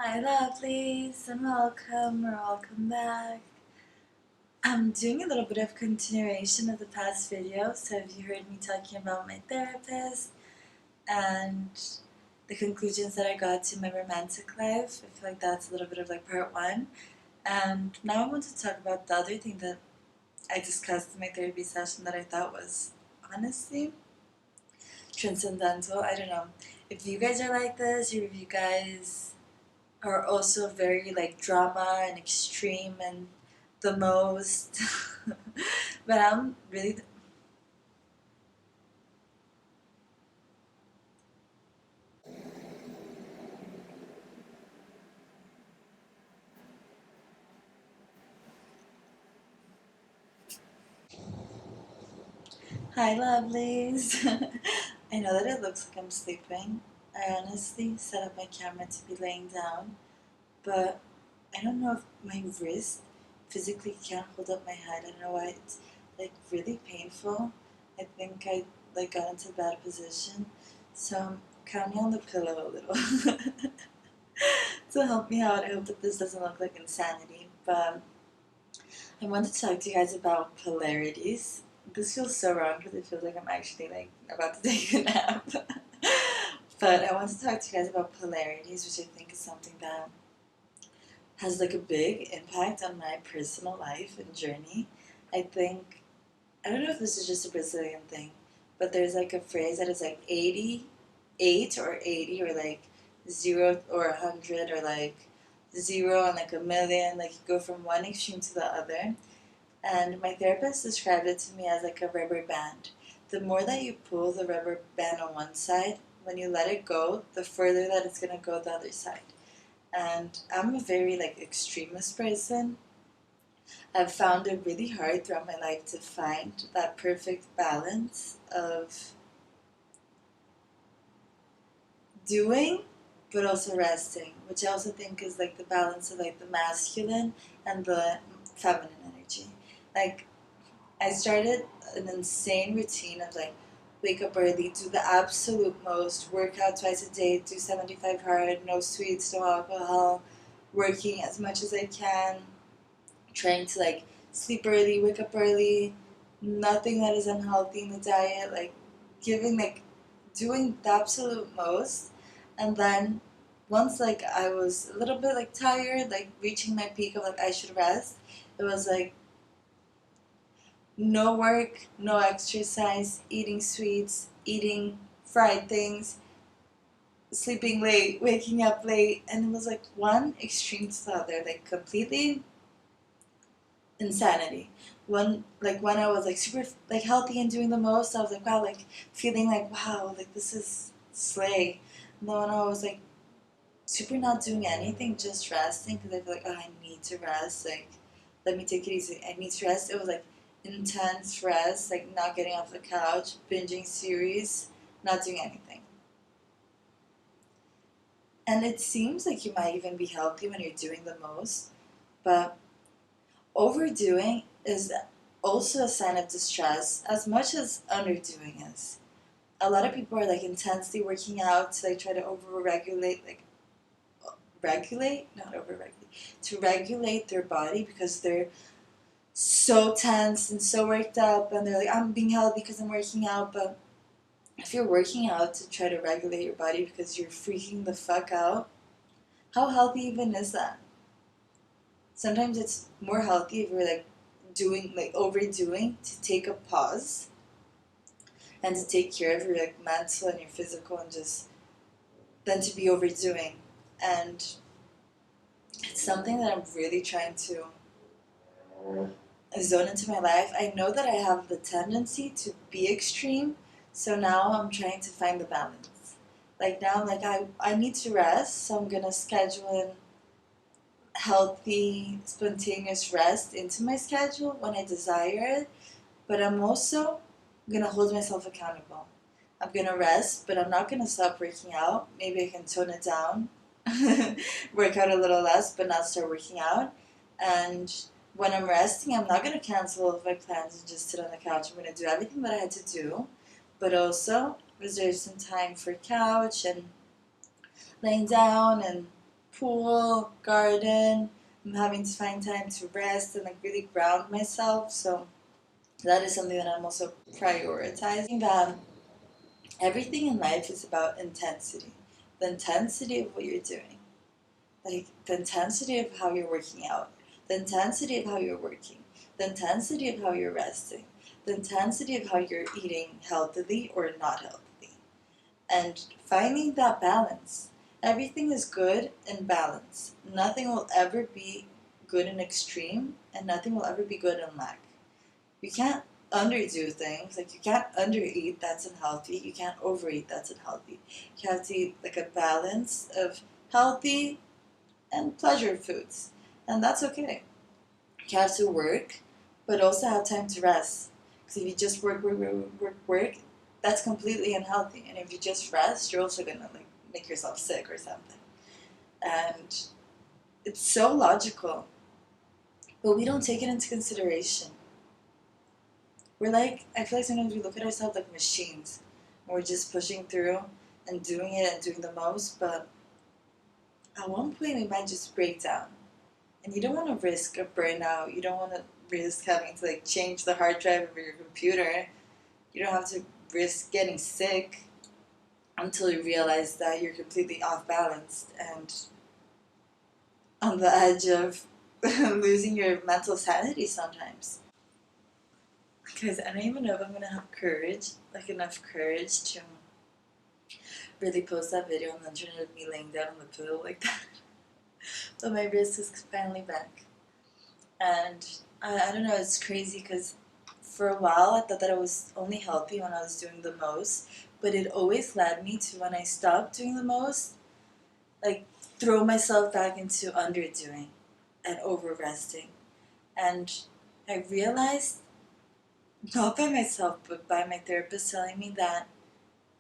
Hi lovelies and welcome or welcome back. I'm doing a little bit of continuation of the past video, so if you heard me talking about my therapist and the conclusions that I got to my romantic life, I feel like that's a little bit of like part one. And now I want to talk about the other thing that I discussed in my therapy session that I thought was honestly transcendental. I don't know. If you guys are like this, or if you guys are also very like drama and extreme and the most. But I'm really. Hi, lovelies. I know that it looks like I'm sleeping. I honestly set up my camera to be laying down, but I don't know if my wrist physically can't hold up my head. I don't know why it's like really painful. I think I like got into a bad position, so I'm counting on the pillow a little to help me out. I hope that this doesn't look like insanity, but I wanted to talk to you guys about polarities. This feels so wrong because it feels like I'm actually like about to take a nap. But I want to talk to you guys about polarities, which I think is something that has like a big impact on my personal life and journey. I think I don't know if this is just a Brazilian thing, but there's like a phrase that is like 88 or 80 or like 0 or 100 or like 0 and like a million. Like you go from one extreme to the other. And my therapist described it to me as like a rubber band. The more that you pull the rubber band on one side, when you let it go, the further that it's gonna go the other side. And I'm a very like extremist person. I've found it really hard throughout my life to find that perfect balance of doing but also resting, which I also think is like the balance of like the masculine and the feminine energy. Like I started an insane routine of like wake up early, do the absolute most, work out twice a day, do 75 hard, no sweets, no alcohol, working as much as I can, trying to like sleep early, wake up early, nothing that is unhealthy in the diet, like giving like doing the absolute most. And then once like I was a little bit like tired, like reaching my peak of like I should rest, it was like no work, no exercise, eating sweets, eating fried things, sleeping late, waking up late, and it was like one extreme to the other, like completely insanity. When I was like super like healthy and doing the most, I was like wow, like feeling like wow, like this is slay. And then when I was like super not doing anything, just resting because I feel like oh I need to rest, like let me take it easy. I need to rest. It was like intense rest, like not getting off the couch, binging series, not doing anything. And it seems like you might even be healthy when you're doing the most, but overdoing is also a sign of distress as much as underdoing is. A lot of people are like intensely working out to like try to over-regulate, like regulate, not over-regulate, to regulate their body because they're so tense and so worked up and they're like, I'm being healthy because I'm working out. But if you're working out to try to regulate your body because you're freaking the fuck out, how healthy even is that? Sometimes it's more healthy if you're like doing like overdoing to take a pause and to take care of your like mental and your physical and just than to be overdoing. And it's something that I'm really trying to zone into my life. I know that I have the tendency to be extreme, so now I'm trying to find the balance. Like now I'm like I need to rest, so I'm gonna schedule in healthy, spontaneous rest into my schedule when I desire it, but I'm also gonna hold myself accountable. I'm gonna rest, but I'm not gonna stop working out. Maybe I can tone it down, work out a little less, but not start working out. And when I'm resting, I'm not gonna cancel all of my plans and just sit on the couch. I'm gonna do everything that I had to do, but also reserve some time for couch and laying down and pool, garden. I'm having to find time to rest and like really ground myself. So that is something that I'm also prioritizing. That everything in life is about intensity. The intensity of what you're doing. Like the intensity of how you're working out. The intensity of how you're working. The intensity of how you're resting. The intensity of how you're eating healthily or not healthily. And finding that balance. Everything is good in balance. Nothing will ever be good in extreme, and nothing will ever be good in lack. You can't underdo things. Like you can't undereat, that's unhealthy. You can't overeat, that's unhealthy. You have to eat like a balance of healthy and pleasure foods. And that's okay. You have to work, but also have time to rest. Because if you just work, that's completely unhealthy. And if you just rest, you're also gonna like make yourself sick or something. And it's so logical, but we don't take it into consideration. We're like, I feel like sometimes we look at ourselves like machines. And we're just pushing through and doing it and doing the most, but at one point we might just break down. And you don't want to risk a burnout. You don't want to risk having to like change the hard drive of your computer. You don't have to risk getting sick until you realize that you're completely off balance and on the edge of losing your mental sanity sometimes. Because I don't even know if I'm going to have courage, like enough courage to really post that video on the internet of me laying down on the pillow like that. But my wrist is finally back. And I don't know, it's crazy because for a while I thought that I was only healthy when I was doing the most, but it always led me to when I stopped doing the most, like throw myself back into underdoing and over resting. And I realized, not by myself, but by my therapist telling me that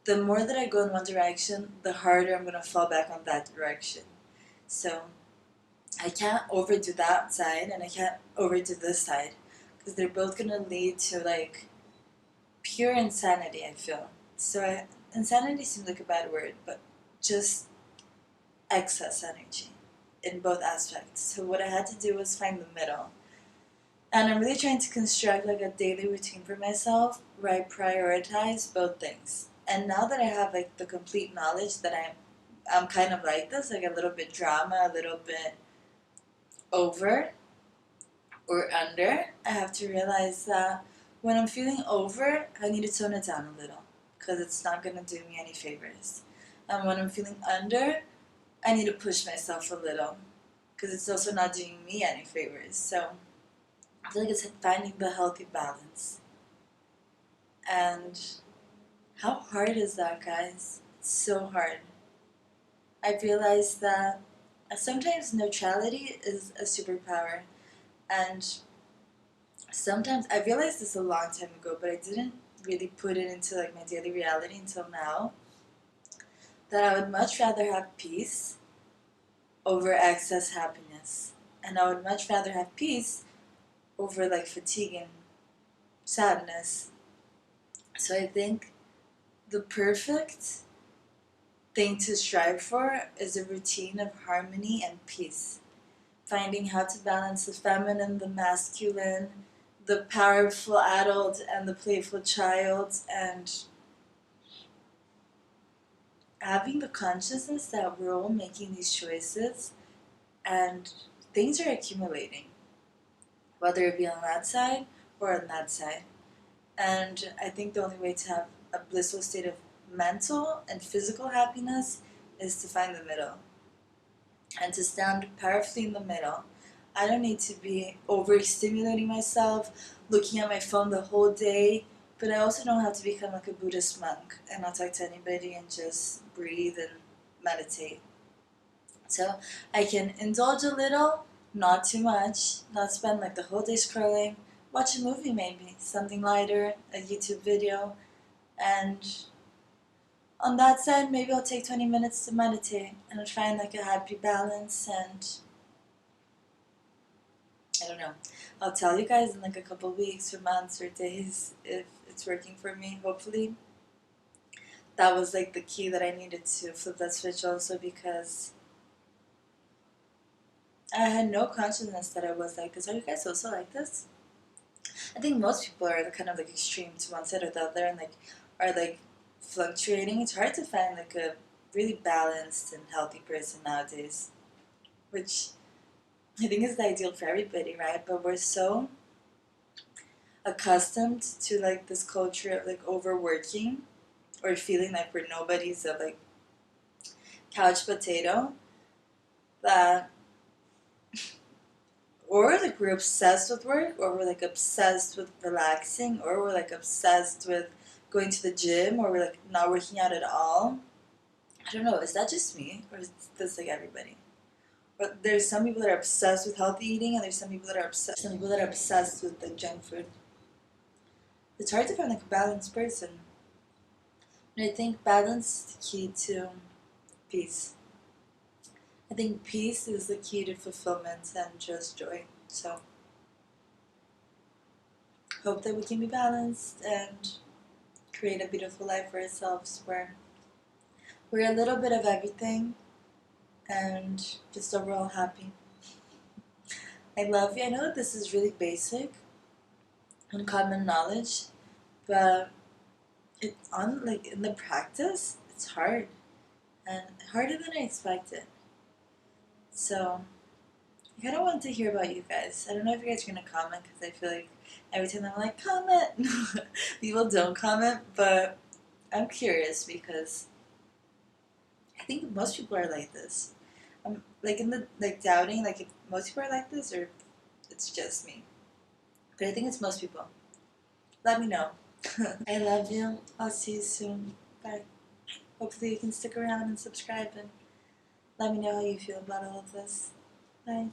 the more that I go in one direction, the harder I'm going to fall back on that direction. So I can't overdo that side and I can't overdo this side because they're both going to lead to like pure insanity, I feel. So insanity seems like a bad word, but just excess energy in both aspects. So what I had to do was find the middle. And I'm really trying to construct like a daily routine for myself where I prioritize both things. And now that I have like the complete knowledge that I'm kind of like this, like a little bit drama, a little bit over or under, I have to realize that when I'm feeling over, I need to tone it down a little because it's not going to do me any favors. And when I'm feeling under, I need to push myself a little because it's also not doing me any favors. So I feel like it's finding the healthy balance. And how hard is that, guys? It's so hard. I realized that sometimes neutrality is a superpower. And sometimes, I realized this a long time ago, but I didn't really put it into like my daily reality until now, that I would much rather have peace over excess happiness. And I would much rather have peace over like fatigue and sadness. So I think the perfect thing to strive for is a routine of harmony and peace. Finding how to balance the feminine, the masculine, the powerful adult, and the playful child, and having the consciousness that we're all making these choices and things are accumulating, whether it be on that side or on that side. And I think the only way to have a blissful state of mental and physical happiness is to find the middle and to stand powerfully in the middle. I don't need to be overstimulating myself, looking at my phone the whole day, but I also don't have to become like a Buddhist monk and not talk to anybody and just breathe and meditate. So I can indulge a little, not too much, not spend like the whole day scrolling, watch a movie maybe, something lighter, a YouTube video, and on that side maybe I'll take 20 minutes to meditate and find like a happy balance. And I don't know, I'll tell you guys in like a couple weeks or months or days if it's working for me. Hopefully that was like the key that I needed to flip that switch also, because I had no consciousness that I was like this. Are you guys also like this? I think most people are kind of like extreme to one side or the other, and like are like fluctuating. It's hard to find like a really balanced and healthy person nowadays, which I think is the ideal for everybody, right? But we're so accustomed to like this culture of like overworking or feeling like we're nobody's a like couch potato that, or like we're obsessed with work, or we're like obsessed with relaxing, or we're like obsessed with going to the gym, or we're like not working out at all. I don't know, is that just me, or is this like everybody? But there's some people that are obsessed with healthy eating, and there's some people that are obsessed with like junk food. It's hard to find like a balanced person. And I think balance is the key to peace. I think peace is the key to fulfillment and just joy. So hope that we can be balanced and create a beautiful life for ourselves where we're a little bit of everything and just overall happy. I love you. I know that this is really basic and common knowledge, but it's on like in the practice, it's hard and harder than I expected. So I kind of want to hear about you guys. I don't know if you guys are gonna comment because I feel like every time I'm like comment, people don't comment, but I'm curious because I think most people are like this. I'm like in the like doubting like if most people are like this or it's just me. But I think it's most people. Let me know. I love you. I'll see you soon. Bye. Hopefully you can stick around and subscribe and let me know how you feel about all of this. Bye.